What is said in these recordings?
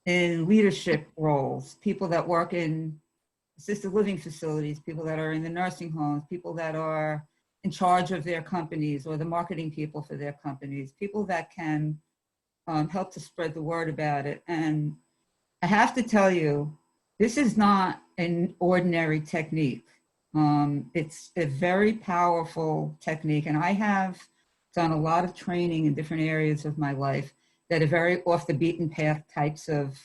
in leadership roles, people that work in assisted living facilities, people that are in the nursing homes, people that are in charge of their companies or the marketing people for their companies, people that can help to spread the word about it. And I have to tell you, this is not an ordinary technique. It's a very powerful technique. And I have done a lot of training in different areas of my life that are very off the beaten path types of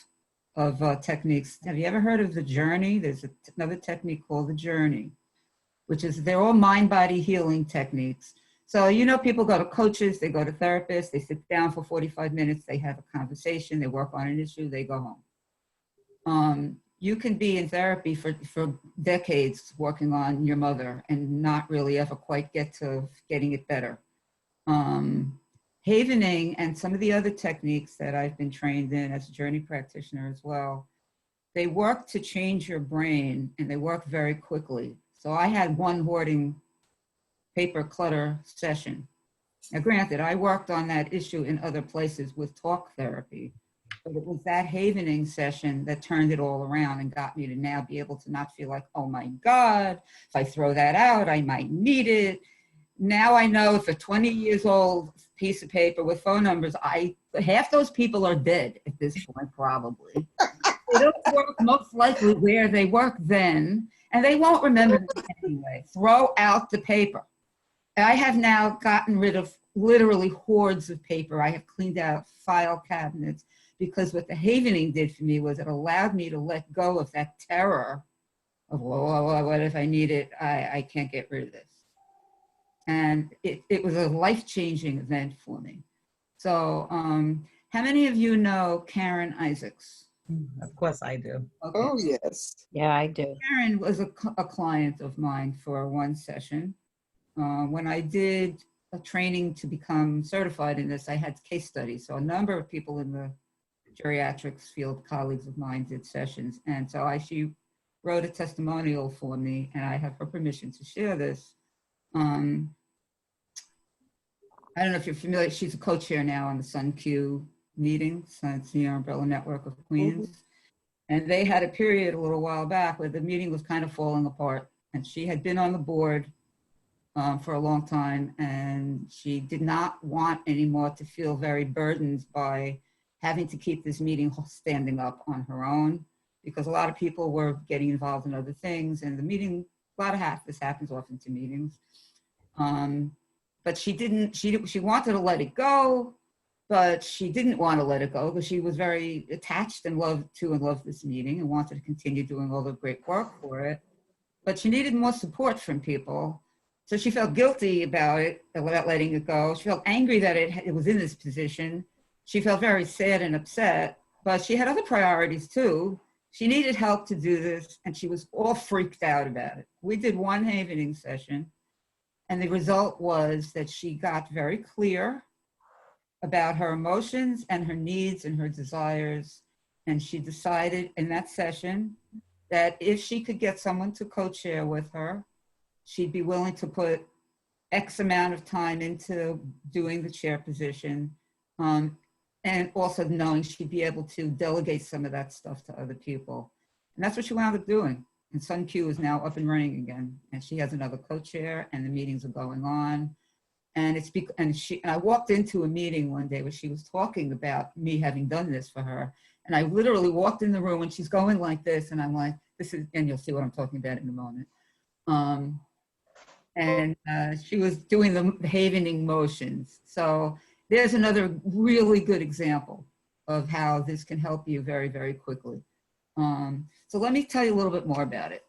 techniques. Have you ever heard of the journey? There's another technique called the journey, which is, they're all mind-body healing techniques. So, you know, people go to coaches, they go to therapists, they sit down for 45 minutes, they have a conversation, they work on an issue, they go home. You can be in therapy for decades working on your mother and not really ever quite get to getting it better. Havening and some of the other techniques that I've been trained in as a journey practitioner as well, they work to change your brain, and they work very quickly. So I had one hoarding paper clutter session. Now granted, I worked on that issue in other places with talk therapy, but it was that havening session that turned it all around and got me to now be able to not feel like, oh my God, if I throw that out, I might need it. Now I know if a 20 years old piece of paper with phone numbers, half those people are dead at this point, probably. They don't work most likely where they work then, and they won't remember them anyway. Throw out the paper. I have now gotten rid of literally hordes of paper. I have cleaned out file cabinets, because what the havening did for me was it allowed me to let go of that terror of, whoa, what if I need it? I can't get rid of this. And it was a life-changing event for me. So how many of you know Karen Isaacs? Of course I do. Okay. Oh, yes. Yeah, I do. Karen was a client of mine for one session. When I did a training to become certified in this, I had case studies. So a number of people in the geriatrics field, colleagues of mine, did sessions. And so she wrote a testimonial for me, and I have her permission to share this. I don't know if you're familiar, she's a co-chair now on the SunQ meeting, Senior Umbrella Network of Queens. And they had a period a little while back where the meeting was kind of falling apart. And she had been on the board for a long time, and she did not want anymore to feel very burdened by having to keep this meeting standing up on her own, because a lot of people were getting involved in other things, and the meeting, a lot of this happens often to meetings. But she wanted to let it go, but she didn't want to let it go because she was very attached and loved this meeting and wanted to continue doing all the great work for it. But she needed more support from people. So she felt guilty about it, without letting it go. She felt angry that it was in this position. She felt very sad and upset, but she had other priorities too. She needed help to do this, and she was all freaked out about it. We did one havening session, and the result was that she got very clear about her emotions and her needs and her desires. And she decided in that session that if she could get someone to co-chair with her, she'd be willing to put X amount of time into doing the chair position. And also knowing she'd be able to delegate some of that stuff to other people. And that's what she wound up doing. And SunQ is now up and running again. And she has another co-chair, and the meetings are going on. And I walked into a meeting one day where she was talking about me having done this for her. And I literally walked in the room and she's going like this. And I'm like, and you'll see what I'm talking about in a moment. She was doing the havening motions. So there's another really good example of how this can help you very, very quickly. So let me tell you a little bit more about it.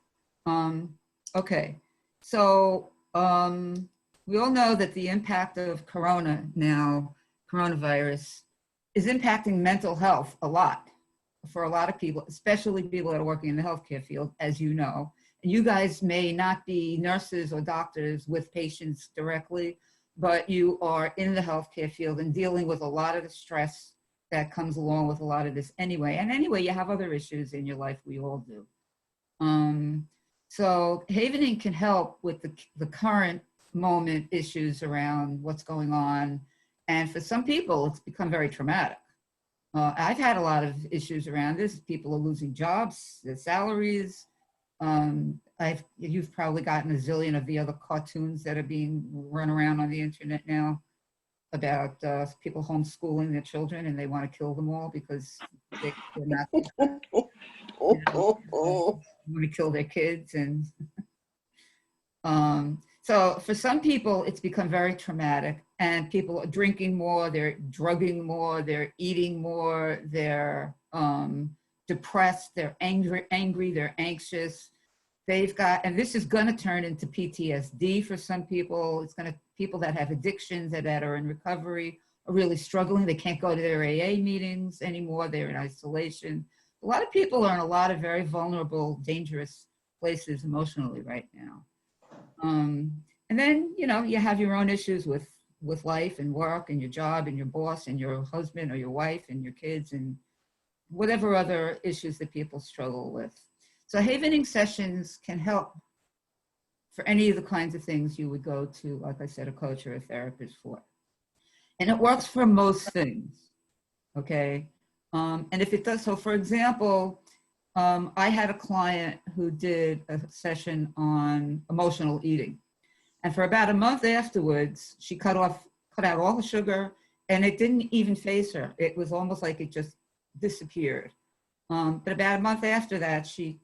Okay, so we all know that the impact of coronavirus, is impacting mental health a lot for a lot of people, especially people that are working in the healthcare field, as you know. And you guys may not be nurses or doctors with patients directly, but you are in the healthcare field and dealing with a lot of the stress that comes along with a lot of this anyway. And anyway, you have other issues in your life, we all do. So havening can help with the current moment issues around what's going on. And for some people, it's become very traumatic. I've had a lot of issues around this. People are losing jobs, their salaries. You've probably gotten a zillion of the other cartoons that are being run around on the internet now about people homeschooling their children and they want to kill them all because they're not, want to kill their kids. And so for some people, it's become very traumatic, and people are drinking more, they're drugging more, they're eating more, they're depressed, they're angry, they're anxious. They've got, and this is going to turn into PTSD for some people. It's going to, people that have addictions that are in recovery are really struggling. They can't go to their AA meetings anymore. They're in isolation. A lot of people are in a lot of very vulnerable, dangerous places emotionally right now. And then, you know, you have your own issues with life and work and your job and your boss and your husband or your wife and your kids and whatever other issues that people struggle with. So havening sessions can help for any of the kinds of things you would go to, like I said, a coach or a therapist for. And it works for most things, okay? And if it does, so for example, I had a client who did a session on emotional eating. And for about a month afterwards, she cut out all the sugar, and it didn't even faze her. It was almost like it just disappeared. But about a month after that, she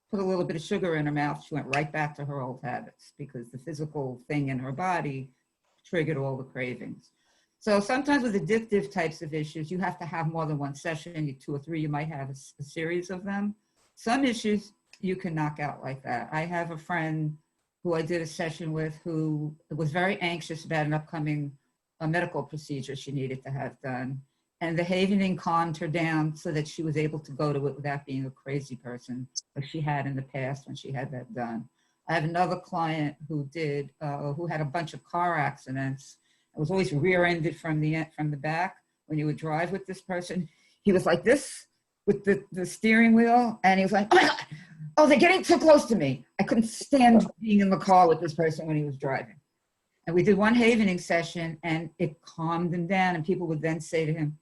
put a little bit of sugar in her mouth. She went right back to her old habits because the physical thing in her body triggered all the cravings. So sometimes with addictive types of issues, you have to have more than one session, 2 or 3, you might have a series of them. Some issues you can knock out like that. I have a friend who I did a session with who was very anxious about an upcoming medical procedure she needed to have done. And the havening calmed her down so that she was able to go to it without being a crazy person like she had in the past when she had that done. I have another client who had a bunch of car accidents. It was always rear-ended from the back. When you would drive with this person, he was like this with the steering wheel, and he was like, "Oh my God, oh, they're getting too close to me." I couldn't stand being in the car with this person when he was driving. And we did one havening session, and it calmed him down, and people would then say to him,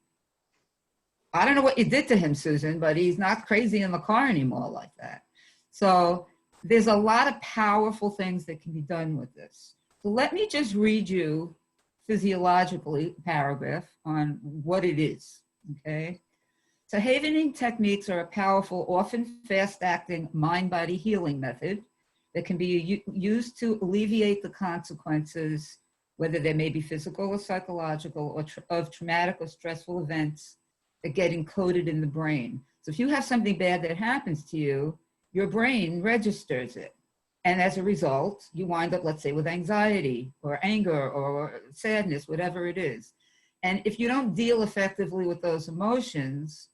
"I don't know what you did to him, Susan, but he's not crazy in the car anymore like that." So there's a lot of powerful things that can be done with this. So let me just read you physiologically paragraph on what it is, okay? So havening techniques are a powerful, often fast-acting mind-body healing method that can be used to alleviate the consequences, whether they may be physical or psychological, or of traumatic or stressful events that get encoded in the brain. So if you have something bad that happens to you, your brain registers it. And as a result, you wind up, let's say, with anxiety or anger or sadness, whatever it is. And if you don't deal effectively with those emotions,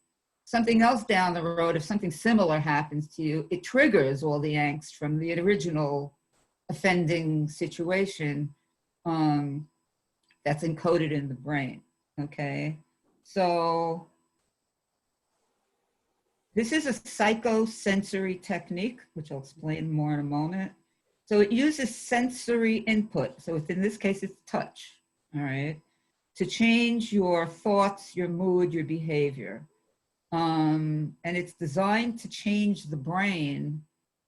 something else down the road, if something similar happens to you, it triggers all the angst from the original offending situation that's encoded in the brain, okay? So this is a psychosensory technique, which I'll explain more in a moment. So it uses sensory input. So in this case, it's touch, all right, to change your thoughts, your mood, your behavior. And it's designed to change the brain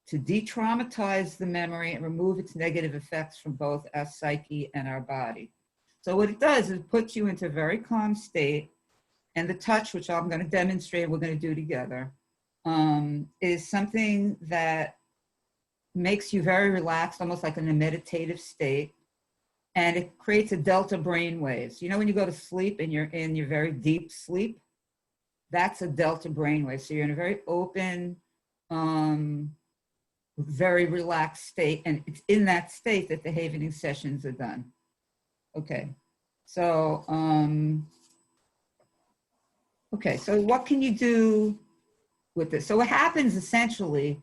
to de-traumatize the memory and remove its negative effects from both our psyche and our body. So what it does is it puts you into a very calm state. And the touch, which I'm going to demonstrate, we're going to do together, is something that makes you very relaxed, almost like in a meditative state. And it creates a delta brain waves. You know, when you go to sleep and you're in your very deep sleep, that's a delta brain wave. So you're in a very open, very relaxed state. And it's in that state that the havening sessions are done. Okay, so, okay, so what can you do with this? So what happens essentially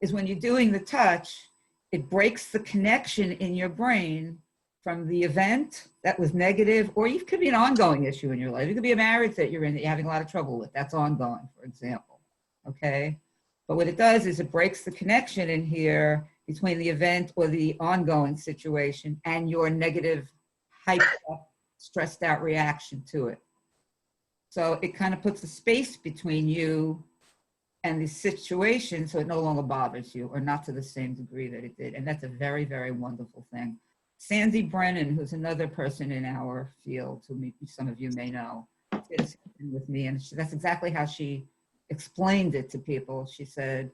is when you're doing the touch, it breaks the connection in your brain from the event that was negative, or it could be an ongoing issue in your life. It could be a marriage that you're in that you're having a lot of trouble with. That's ongoing, for example, okay? But what it does is it breaks the connection in here between the event or the ongoing situation and your negative, hyped up, stressed out reaction to it. So it kind of puts a space between you and the situation so it no longer bothers you, or not to the same degree that it did. And that's a very, very wonderful thing. Sandy Brennan, who's another person in our field, who some of you may know, did a session with me, and that's exactly how she explained it to people. She said,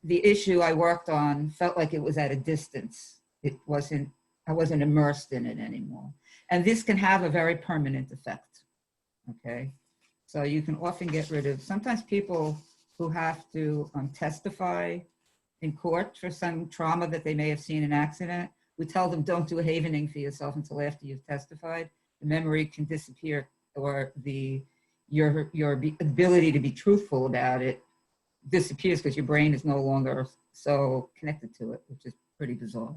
the issue I worked on felt like it was at a distance. I wasn't immersed in it anymore. And this can have a very permanent effect, okay? So you can often get rid of, sometimes people who have to testify in court for some trauma that they may have seen in an accident, we tell them don't do a havening for yourself until after you've testified. The memory can disappear, or your ability to be truthful about it disappears because your brain is no longer so connected to it, which is pretty bizarre.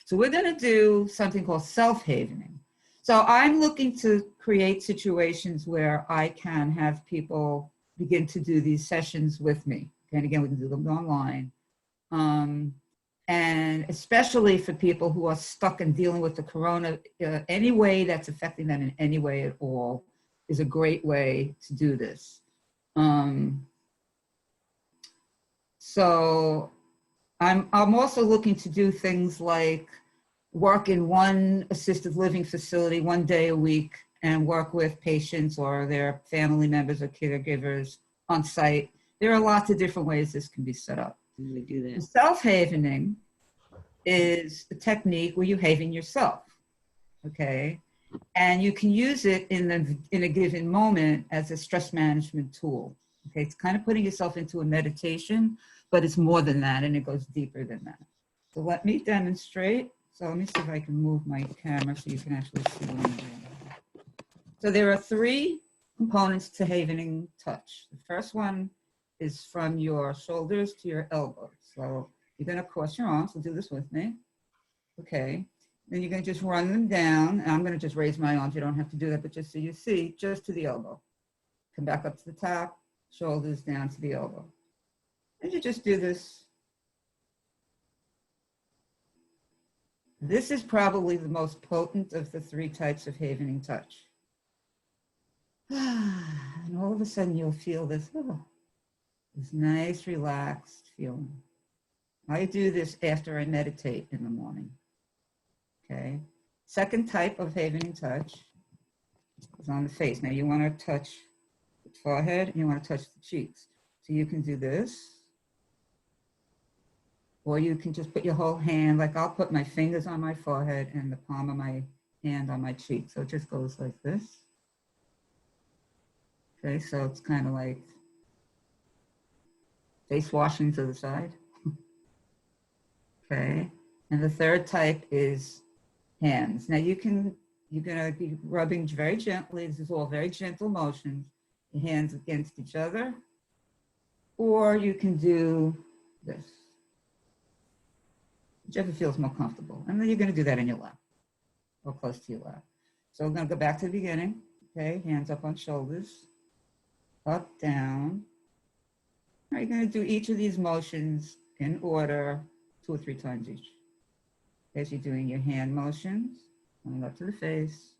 So we're going to do something called self-havening. So I'm looking to create situations where I can have people begin to do these sessions with me. And again, we can do them online. And especially for people who are stuck and dealing with the corona, any way that's affecting them in any way at all is a great way to do this. So I'm also looking to do things like work in one assisted living facility 1 day a week and work with patients or their family members or caregivers on site. There are lots of different ways this can be set up. We do that. Self-havening is a technique where you haven yourself, okay? And you can use it in a given moment as a stress management tool, okay? It's kind of putting yourself into a meditation, but it's more than that, and it goes deeper than that. So let me demonstrate. So let me see if I can move my camera so you can actually see what I'm doing. So there are 3 components to havening touch. The first one is from your shoulders to your elbows. So you're gonna cross your arms, so do this with me. Okay, then you're gonna just run them down. And I'm gonna just raise my arms, you don't have to do that, but just so you see, just to the elbow. Come back up to the top, shoulders down to the elbow. And you just do this. This is probably the most potent of the 3 types of havening touch. And all of a sudden you'll feel this, this nice, relaxed feeling. I do this after I meditate in the morning, okay? Second type of havening touch is on the face. Now you wanna touch the forehead and you wanna touch the cheeks. So you can do this, or you can just put your whole hand, like I'll put my fingers on my forehead and the palm of my hand on my cheek. So it just goes like this. Okay, so it's kind of like face washing to the side. Okay, and the third type is hands. Now you're gonna be rubbing very gently. This is all very gentle motions. Your hands against each other, or you can do this, whichever feels more comfortable. And then you're gonna do that in your lap, or close to your lap. So we're gonna go back to the beginning. Okay, hands up on shoulders, up, down. Now you're gonna do each of these motions in order 2 or 3 times each. As you're doing your hand motions, coming up to the face.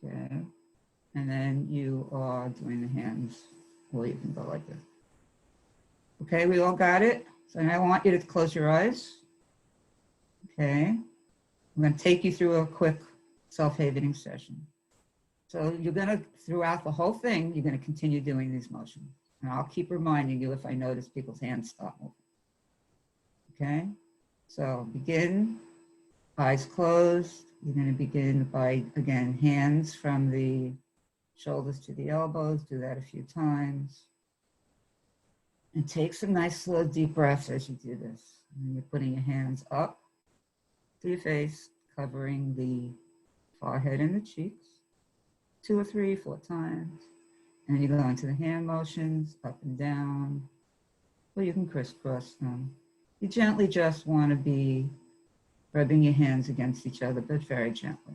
Okay, and then you are doing the hands, or you can go like this. Okay, we all got it? So now I want you to close your eyes. Okay, I'm gonna take you through a quick self-havening session. So you're gonna, throughout the whole thing, you're gonna continue doing these motions. And I'll keep reminding you if I notice people's hands stop moving. Okay, so begin, eyes closed. You're gonna begin by, again, hands from the shoulders to the elbows. Do that a few times. And take some nice, slow, deep breaths as you do this. And you're putting your hands up to your face, covering the forehead and the cheeks, 2 or 3, 4 times. And you go into the hand motions, up and down, or you can crisscross them. You gently just want to be rubbing your hands against each other, but very gently.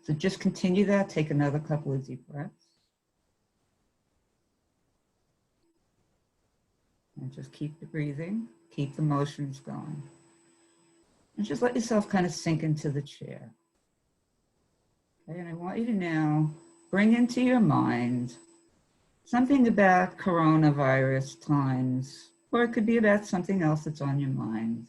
So just continue that, take another couple of deep breaths. And just keep the breathing, keep the motions going. And just let yourself kind of sink into the chair. Okay, and I want you to now bring into your mind something about coronavirus times, or it could be about something else that's on your mind.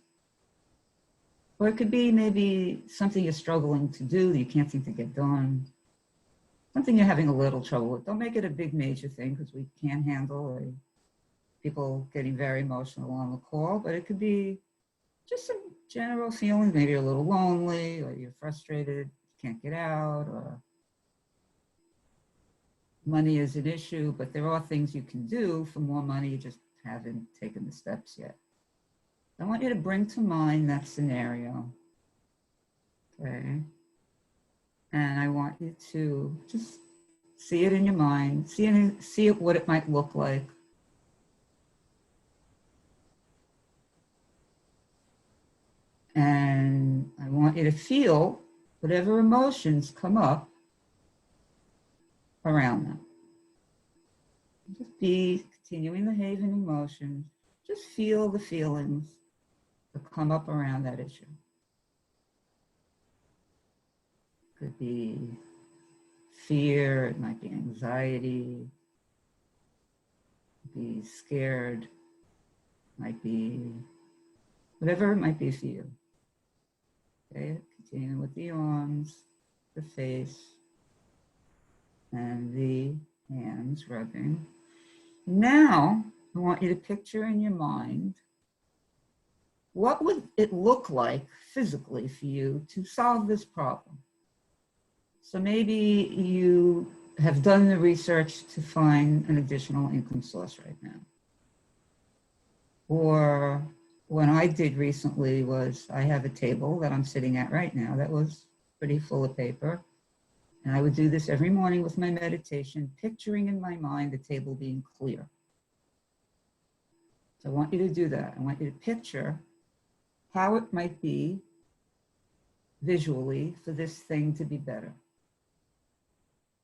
Or it could be maybe something you're struggling to do that you can't seem to get done. Something you're having a little trouble with. Don't make it a big major thing because we can't handle people getting very emotional on the call, but it could be just some general feelings. Maybe you're a little lonely or you're frustrated, you can't get out, or money is an issue, but there are things you can do for more money. You just haven't taken the steps yet. I want you to bring to mind that scenario. Okay. And I want you to just see it in your mind, see it, what it might look like. And I want you to feel whatever emotions come up around them. Just be continuing the haven emotions. Just feel the feelings that come up around that issue. It could be fear, it might be anxiety, it could be scared, it might be whatever it might be for you. Okay, continuing with the arms, the face, and the hands rubbing. Now, I want you to picture in your mind, what would it look like physically for you to solve this problem? So maybe you have done the research to find an additional income source right now. Or what I did recently was I have a table that I'm sitting at right now that was pretty full of paper. And I would do this every morning with my meditation, picturing in my mind the table being clear. So I want you to do that. I want you to picture how it might be visually for this thing to be better.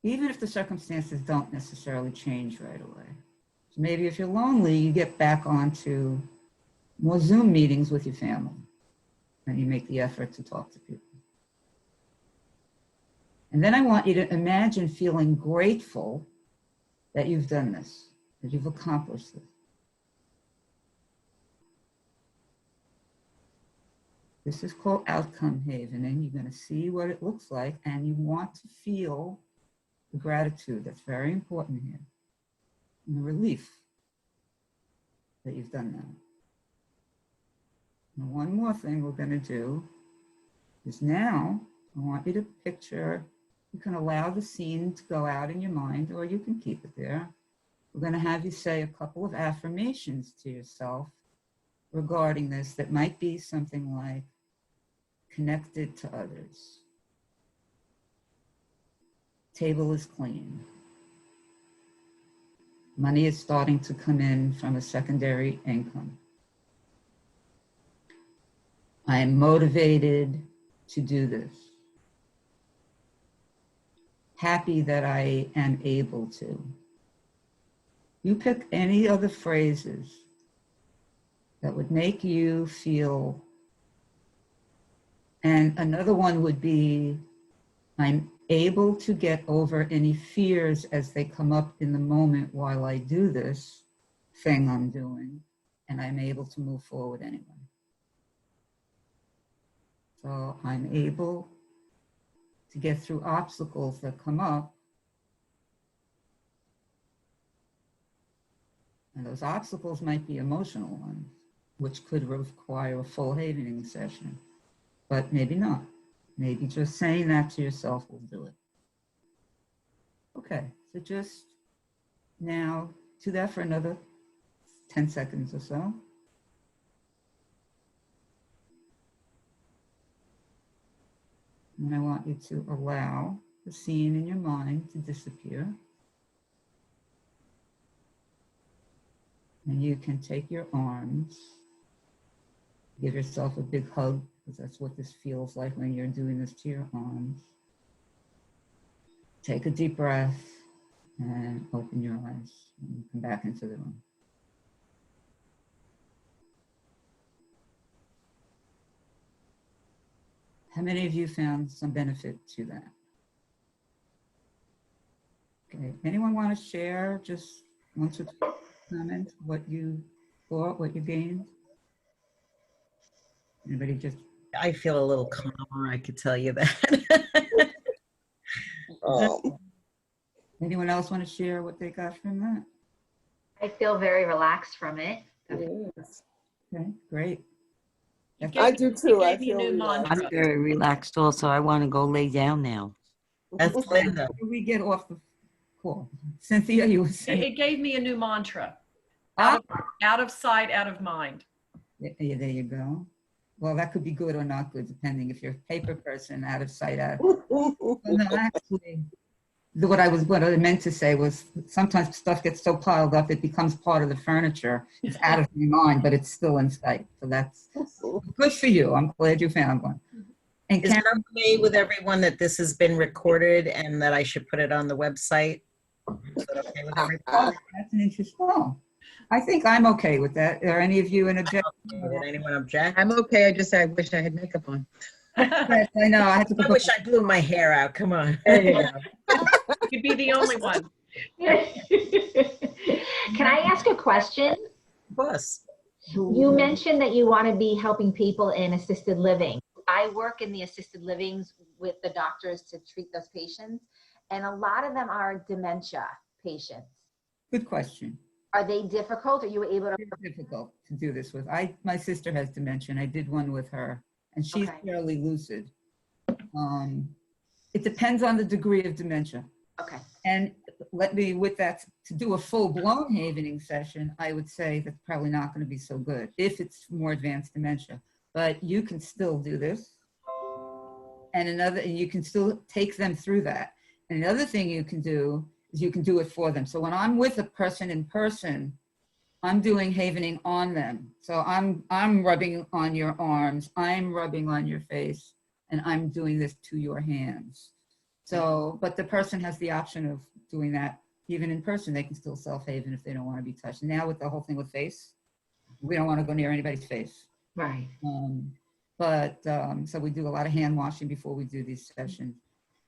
Even if the circumstances don't necessarily change right away. So maybe if you're lonely, you get back onto more Zoom meetings with your family and you make the effort to talk to people. And then I want you to imagine feeling grateful that you've done this, that you've accomplished this. This is called outcome havening. You're going to see what it looks like, and you want to feel the gratitude. That's very important here. And the relief that you've done that. And one more thing we're going to do is now I want you to picture, you can allow the scene to go out in your mind, or you can keep it there. We're going to have you say a couple of affirmations to yourself regarding this that might be something like, connected to others. Table is clean. Money is starting to come in from a secondary income. I am motivated to do this. Happy that I am able to. You pick any other phrases that would make you feel. And another one would be, I'm able to get over any fears as they come up in the moment while I do this thing I'm doing, and I'm able to move forward anyway. So I'm able to get through obstacles that come up, and those obstacles might be emotional ones, which could require a full havening session, but maybe not. Maybe just saying that to yourself will do it. Okay, so just now do that for another 10 seconds or so. And I want you to allow the scene in your mind to disappear. And you can take your arms, give yourself a big hug, because that's what this feels like when you're doing this to your arms. Take a deep breath and open your eyes and come back into the room. How many of you found some benefit to that? Okay. Anyone want to share just once or two comments, what you thought, what you gained? Anybody just, I feel a little calmer, I could tell you that. anyone else want to share what they got from that? I feel very relaxed from it. Yes. Okay, great. I do too. I Gave me feel new relaxed. mantra. I'm very relaxed also. I want to go lay down now. That's Linda. Before we get off the call, Cynthia, you were saying. It gave me a new mantra. Ah. Out of sight, out of mind. Yeah, there you go. Well, that could be good or not good, depending if you're a paper person, out of sight, out. Well, no, actually, what I meant to say was sometimes stuff gets so piled up, it becomes part of the furniture. It's out of your mind, but it's still in sight. So that's good for you. I'm glad you found one. And Is it okay with everyone that this has been recorded and that I should put it on the website? Is that okay with everyone? that's an interesting. Oh, I think I'm okay with that. Are any of you in objection? Did anyone object? I'm okay. I just, I wish I had makeup on. I know. I had to I wish I blew my hair out. Come on. There you go. You'd be the only one. Can I ask a question? Of course. You mentioned that you want to be helping people in assisted living. I work in the assisted livings with the doctors to treat those patients, and a lot of them are dementia patients. Good question. Are they difficult? Are you able to? It's difficult to do this with. My sister has dementia, and I did one with her, and she's Okay. fairly lucid. It depends on the degree of dementia. Okay. And with that, to do a full-blown havening session, I would say that's probably not going to be so good if it's more advanced dementia. But you can still do this. And you can still take them through that. And another thing you can do is you can do it for them. So when I'm with a person in person, I'm doing havening on them. So I'm rubbing on your arms, I'm rubbing on your face, and I'm doing this to your hands. So, but the person has the option of doing that even in person. They can still self-haven if they don't want to be touched. Now with the whole thing with face, we don't want to go near anybody's face. Right. So we do a lot of hand washing before we do these sessions.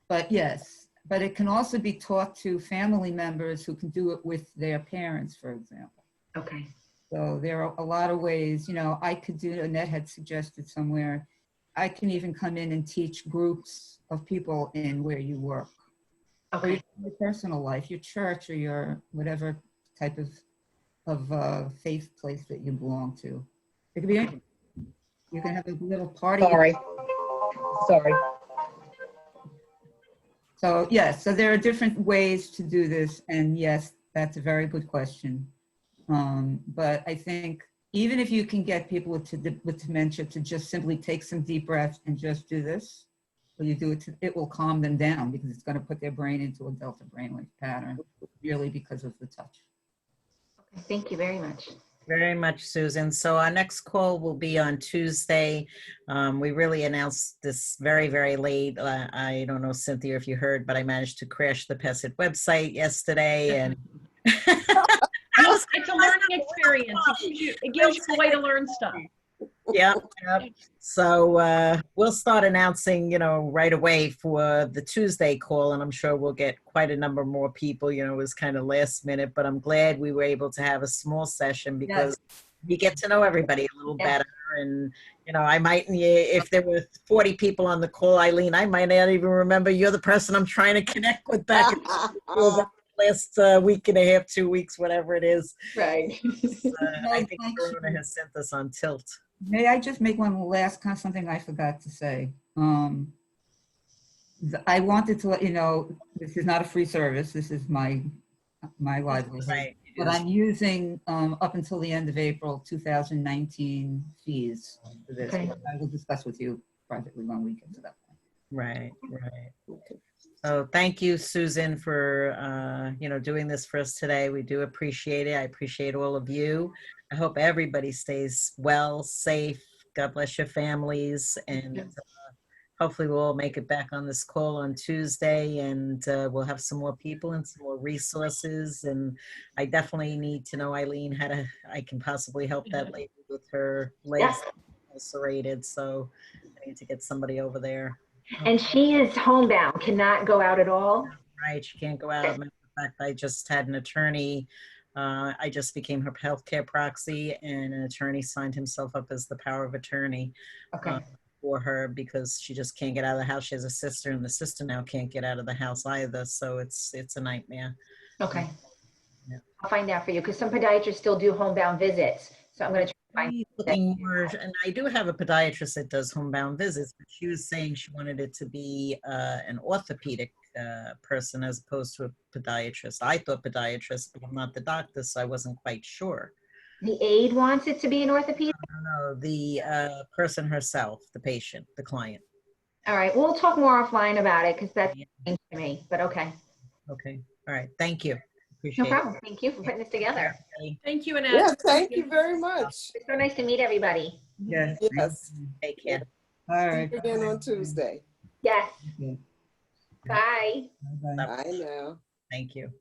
But yes, but it can also be taught to family members who can do it with their parents, for example. Okay. So there are a lot of ways, I could do, Annette had suggested somewhere, I can even come in and teach groups of people in where you work. Or Okay. your personal life, your church, or your whatever type of faith place that you belong to. It could be anything. You can have a little party. Sorry. So yes, so there are different ways to do this, and yes, that's a very good question. But I think even if you can get people with dementia to just simply take some deep breaths and just do this, or you do it, it will calm them down because it's going to put their brain into a delta brainwave pattern, really because of the touch. Okay. Thank you very much. Very much, Susan. So our next call will be on Tuesday. We really announced this very, very late. I don't know, Cynthia, if you heard, but I managed to crash the PESID website yesterday. And It's a learning experience. It gives you a way to learn stuff. Yep. So we'll start announcing, right away for the Tuesday call, and I'm sure we'll get quite a number more people. It was kind of last minute, but I'm glad we were able to have a small session because you get to know everybody a little better. And, I might, if there were 40 people on the call, Eileen, I might not even remember you're the person I'm trying to connect with back in the last week and a half, 2 weeks, whatever it is. Right. I think Corona has sent us on tilt. May I just make one last something I forgot to say? I wanted to let you know, this is not a free service. This is my livelihood. Right. But I'm using up until the end of April 2019 fees for this. Okay. I will discuss with you privately when we get to that point. Right. So thank you, Susan, for doing this for us today. We do appreciate it. I appreciate all of you. I hope everybody stays well, safe. God bless your families, and hopefully we'll all make it back on this call on Tuesday, and we'll have some more people and some more resources. And I definitely need to know, Eileen, how I can possibly help that lady with her legs ulcerated. So I need to get somebody over there. And she is homebound, cannot go out at all. Right, she can't go out. fact, I just had an attorney, I just became her healthcare proxy, and an attorney signed himself up as the power of attorney Okay. for her because she just can't get out of the house. She has a sister, and the sister now can't get out of the house either. So it's a nightmare. Okay. Yeah. I'll find out for you because some podiatrists still do homebound visits. So I'm going to try to find. She's looking more, and I do have a podiatrist that does homebound visits, but she was saying she wanted it to be an orthopedic person as opposed to a podiatrist. I thought podiatrist, but I'm not the doctor, so I wasn't quite sure. The aide wants it to be an orthopedic. No, the person herself, the patient, the client. All right. We'll talk more offline about it because that's Yeah. new to me. But okay. Okay. All right. Thank you. No Appreciate problem. Thank you for putting this together. it. Thank you, Annette. Yeah, thank you very much. It's so nice to meet everybody. Yes. Yes. Take care. All See right. you again on Tuesday. Yes. Okay. Bye. Bye-bye. I know. Thank you.